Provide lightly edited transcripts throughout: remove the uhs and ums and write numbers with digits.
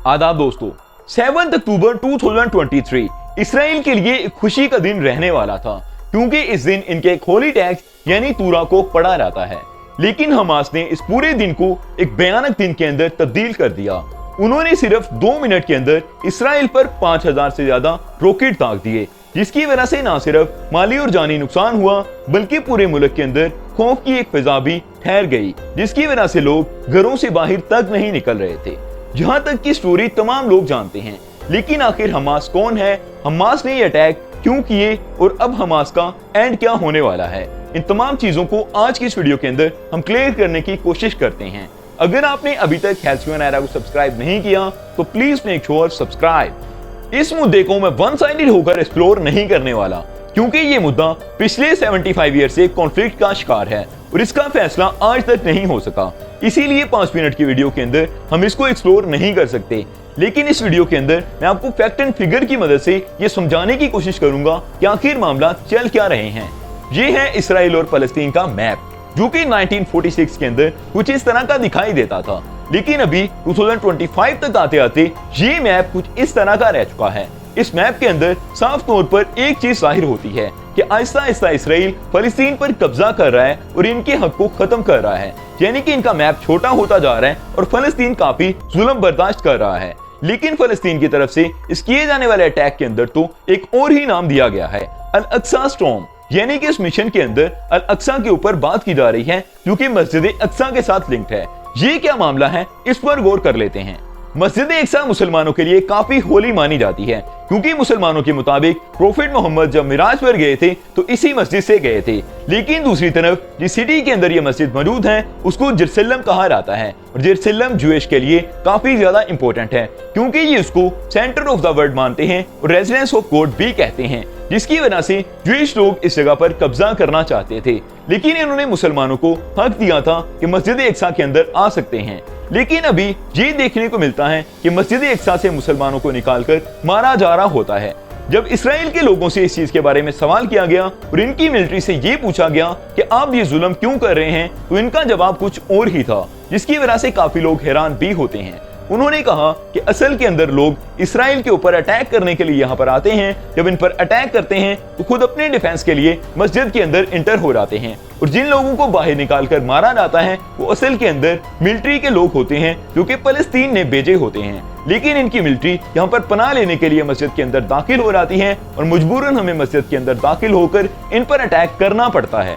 आदाब दोस्तों, 7 अक्टूबर 2023 इसराइल के लिए एक खुशी का दिन रहने वाला था, क्योंकि इस दिन इनके एक होली टैक्स यानी तूरा को पढ़ा जाता है। लेकिन हमास ने इस पूरे दिन को एक भयानक दिन के अंदर तब्दील कर दिया। उन्होंने सिर्फ 2 मिनट के अंदर इसराइल पर 5000 से ज्यादा रॉकेट दाग दिए, जिसकी वजह से न सिर्फ माली और जानी नुकसान हुआ, बल्कि पूरे मुल्क के अंदर खौफ की एक फिजा भी ठहर गई, जिसकी वजह से लोग घरों से बाहर तक नहीं निकल रहे थे। जहां तक की स्टोरी तमाम लोग जानते हैं, लेकिन आखिर हमास कौन है, हमास ने ये अटैक क्यों किए और अब हमास का एंड क्या होने वाला है, इन तमाम चीजों को आज की इस वीडियो के अंदर हम क्लियर करने की कोशिश करते हैं। अगर आपने अभी तक हेल्थ को सब्सक्राइब नहीं किया तो प्लीज मेक श्योर सब्सक्राइब। इस मुद्दे को मैं वन साइडेड होकर एक्सप्लोर नहीं करने वाला, क्योंकि ये मुद्दा पिछले 75 ईयर से कॉन्फ्लिक्ट का शिकार है और इसका फैसला आज तक नहीं हो सका। इसीलिए 5 मिनट की वीडियो के अंदर हम इसको एक्सप्लोर नहीं कर सकते। लेकिन इस वीडियो के अंदर मैं आपको फैक्ट एंड फिगर की मदद से ये समझाने की कोशिश करूंगा कि आखिर मामला चल क्या रहे हैं। ये है इसराइल और फलस्तीन का मैप, जो कि 1946 के अंदर कुछ इस तरह का दिखाई देता था, लेकिन अभी 2025 तक आते आते ये मैप कुछ इस तरह का रह चुका है। इस मैप के अंदर साफ तौर पर एक चीज जाहिर होती है कि आहिस्ता आहिस्ता इसराइल फलस्तीन पर कब्जा कर रहा है और इनके हक को खत्म कर रहा है, यानी कि इनका मैप छोटा होता जा रहा है और फलस्तीन काफी जुल्म बर्दाश्त कर रहा है। लेकिन फलस्तीन की तरफ से इस किए जाने वाले अटैक के अंदर तो एक और ही नाम दिया गया है, अल अक्सा स्टॉर्म, यानी कि इस मिशन के अंदर अल अक्सा के ऊपर बात की जा रही है, जो कि मस्जिद अक्सा के साथ लिंक्ड है। ये क्या मामला है, इस पर गौर कर लेते हैं। मस्जिद अक्सा मुसलमानों के लिए काफी होली मानी जाती है, क्योंकि मुसलमानों के मुताबिक प्रोफेट मोहम्मद जब मिराज पर गए थे तो इसी मस्जिद से गए थे। लेकिन दूसरी तरफ जिस सिटी के अंदर ये मस्जिद मौजूद है उसको जेरूसलम कहा जाता है, और जेरूसलम ज्यूइश के लिए काफी ज्यादा इंपॉर्टेंट है, क्योंकि ये उसको सेंटर ऑफ द वर्ल्ड मानते हैं और रेजिडेंस ऑफ गॉड भी कहते हैं, जिसकी वजह से ज्यूइश लोग इस जगह पर कब्जा करना चाहते थे। लेकिन इन्होंने मुसलमानों को हक दिया था कि मस्जिद अक्सा के अंदर आ सकते हैं। लेकिन अभी ये देखने को मिलता है कि मस्जिद अक्सा से मुसलमानों को निकालकर मारा जा रहा होता है। जब इसराइल के लोगों से इस चीज के बारे में सवाल किया गया और इनकी मिलिट्री से ये पूछा गया कि आप ये जुल्म क्यों कर रहे हैं, तो इनका जवाब कुछ और ही था, जिसकी वजह से काफी लोग हैरान भी होते हैं। उन्होंने कहा कि असल के अंदर लोग इसराइल के ऊपर अटैक करने के लिए यहाँ पर आते हैं, जब इन पर अटैक करते हैं तो खुद अपने डिफेंस के लिए मस्जिद के अंदर इंटर हो जाते हैं, और जिन लोगों को बाहर निकालकर मारा जाता है वो असल के अंदर मिलिट्री के लोग होते हैं, जो कि फलस्तीन ने भेजे होते हैं। लेकिन इनकी मिलिट्री यहाँ पर पनाह लेने के लिए मस्जिद के अंदर दाखिल हो जाती है और मजबूरन हमें मस्जिद के अंदर दाखिल होकर इन पर अटैक करना पड़ता है।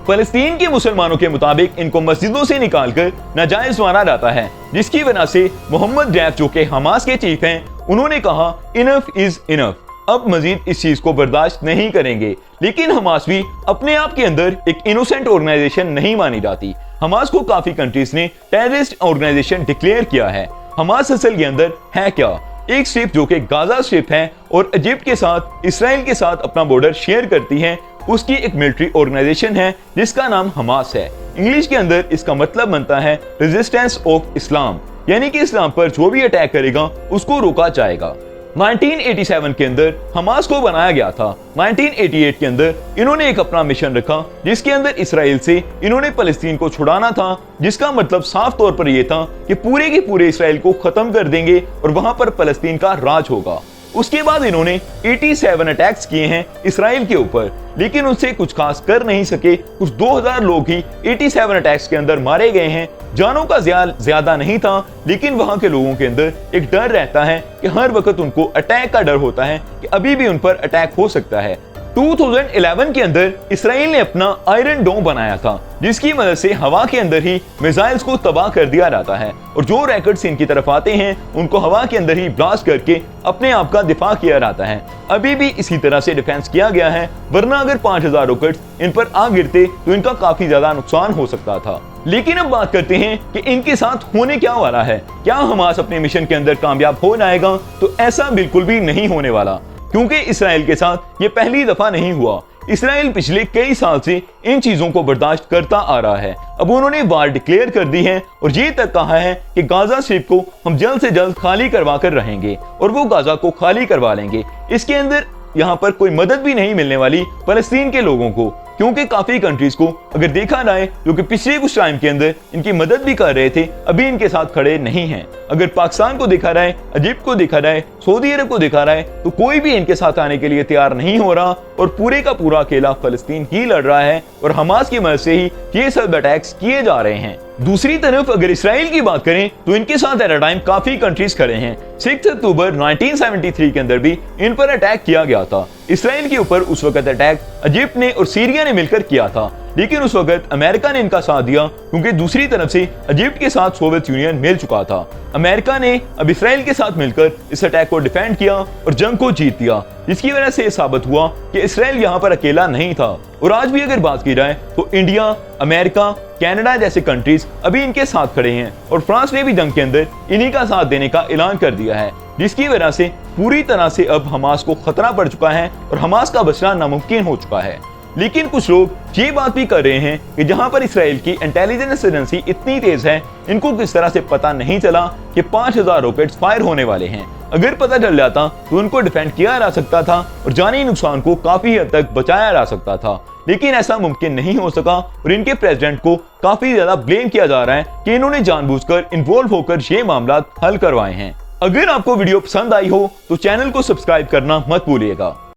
फलस्तीन के मुसलमानों के मुताबिक इनको मस्जिदों से निकालकर नाजायज मारा जाता है, जिसकी वजह से मोहम्मद डैफ, जो कि हमास के चीफ हैं, उन्होंने कहा इनफ इज इनफ, अब मजीद इस चीज को बर्दाश्त नहीं करेंगे। लेकिन हमास भी अपने आप के अंदर एक इनोसेंट ऑर्गेनाइजेशन नहीं मानी जाती। हमास को काफी कंट्रीज ने टेररिस्ट ऑर्गेनाइजेशन डिक्लेयर किया है। हमास असल के अंदर है क्या, एक स्ट्रिप जो कि गाजा स्ट्रिप है और इजिप्ट के साथ, इसराइल के साथ अपना बॉर्डर शेयर करती है, उसकी एक मिलिट्री ऑर्गेनाइजेशन है जिसका नाम हमास है। इंग्लिश के अंदर इसका मतलब बनता है रेजिस्टेंस ऑफ इस्लाम, यानी कि इस्लाम पर जो भी अटैक करेगा उसको रोका जाएगा। 1987 के अंदर हमास को बनाया गया था। 1988 के अंदर इन्होंने एक अपना मिशन रखा, जिसके अंदर इसराइल से इन्होंने फलस्तीन को छुड़ाना था, जिसका मतलब साफ तौर पर यह था कि पूरे के पूरे इसराइल को खत्म कर देंगे और वहां पर फलस्तीन का राज होगा। उसके बाद इन्होंने 87 अटैक्स किए हैं इसराइल के ऊपर, लेकिन उनसे कुछ खास कर नहीं सके। कुछ 2000 लोग ही 87 अटैक्स के अंदर मारे गए हैं। जानों का ज्यादा नहीं था, लेकिन वहां के लोगों के अंदर एक डर रहता है कि हर वक्त उनको अटैक का डर होता है कि अभी भी उन पर अटैक हो सकता है। 2011 के अंदर इसराइल ने अपना आयरन डोम बनाया था, जिसकी मदद से हवा के अंदर ही मिसाइल्स को तबाह कर दिया जाता है, और जो रॉकेट्स इनकी तरफ आते हैं उनको हवा के अंदर ही ब्लास्ट करके अपने आप का दिफा किया जाता है। अभी भी इसी तरह से डिफेंस किया गया है, वरना अगर 5000 रॉकेट्स इन पर आ गिरते तो इनका काफी ज्यादा नुकसान हो सकता था। लेकिन अब बात करते हैं कि इनके साथ होने क्या वाला है। क्या हमास अपने मिशन के अंदर कामयाब हो जाएगा? तो ऐसा बिल्कुल भी नहीं होने वाला, क्योंकि इसराइल के साथ ये पहली दफा नहीं हुआ। इसराइल पिछले कई साल से इन चीजों को बर्दाश्त करता आ रहा है। अब उन्होंने वार डिक्लेयर कर दी है और ये तक कहा है कि गाजा स्ट्रिप को हम जल्द से जल्द खाली करवा कर रहेंगे, और वो गाजा को खाली करवा लेंगे। इसके अंदर यहाँ पर कोई मदद भी नहीं मिलने वाली फलस्तीन के लोगों को। क्योंकि काफी कंट्रीज को अगर देखा जाए जो कि पिछले कुछ टाइम के अंदर इनकी मदद भी कर रहे थे, अभी इनके साथ खड़े नहीं हैं। अगर पाकिस्तान को देखा जाए, इजिप्ट को देखा जाए, सऊदी अरब को देखा जाए, तो कोई भी इनके साथ आने के लिए तैयार नहीं हो रहा और पूरे का पूरा अकेला फलस्तीन ही लड़ रहा है और हमास की मदद से ही ये सब अटैक्स किए जा रहे हैं। दूसरी तरफ अगर इसराइल की बात करें तो इनके साथ एट अ टाइम काफी कंट्रीज खड़े हैं। 6 अक्टूबर 1973 के अंदर भी इन पर अटैक किया गया था। इसराइल के ऊपर उस वक्त अटैक इजिप्ट ने और सीरिया ने मिलकर किया था, लेकिन उस वक्त अमेरिका ने इनका साथ दिया क्योंकि दूसरी तरफ से इजिप्ट के साथ सोवियत यूनियन मिल चुका था। अमेरिका ने अब इसराइल के साथ मिलकर इस अटैक को डिफेंड किया और जंग को जीत दिया, जिसकी वजह से साबित हुआ कि इसराइल यहाँ पर अकेला नहीं था। और आज भी अगर बात की जाए तो इंडिया, अमेरिका, कनाडा जैसे कंट्रीज अभी इनके साथ खड़े हैं और फ्रांस ने भी जंग के अंदर इन्हीं का साथ देने का ऐलान कर दिया है, जिसकी वजह से पूरी तरह से अब हमास को खतरा पड़ चुका है और हमास का बचना नामुमकिन हो चुका है। लेकिन कुछ लोग ये बात भी कर रहे हैं कि जहां पर इसराइल की इंटेलिजेंस एजेंसी इतनी तेज है, इनको किस तरह से पता नहीं चला कि 5000 रॉकेट्स फायर होने वाले हैं। अगर पता चल जाता तो उनको डिफेंड किया जा सकता था और जानी नुकसान को काफी हद तक बचाया जा सकता था, लेकिन ऐसा मुमकिन नहीं हो सका और इनके प्रेसिडेंट को काफी ज्यादा ब्लेम किया जा रहा है कि इन्होंने जानबूझकर इन्वॉल्व होकर ये मामला हल करवाए हैं। अगर आपको वीडियो पसंद आई हो तो चैनल को सब्सक्राइब करना मत भूलिएगा।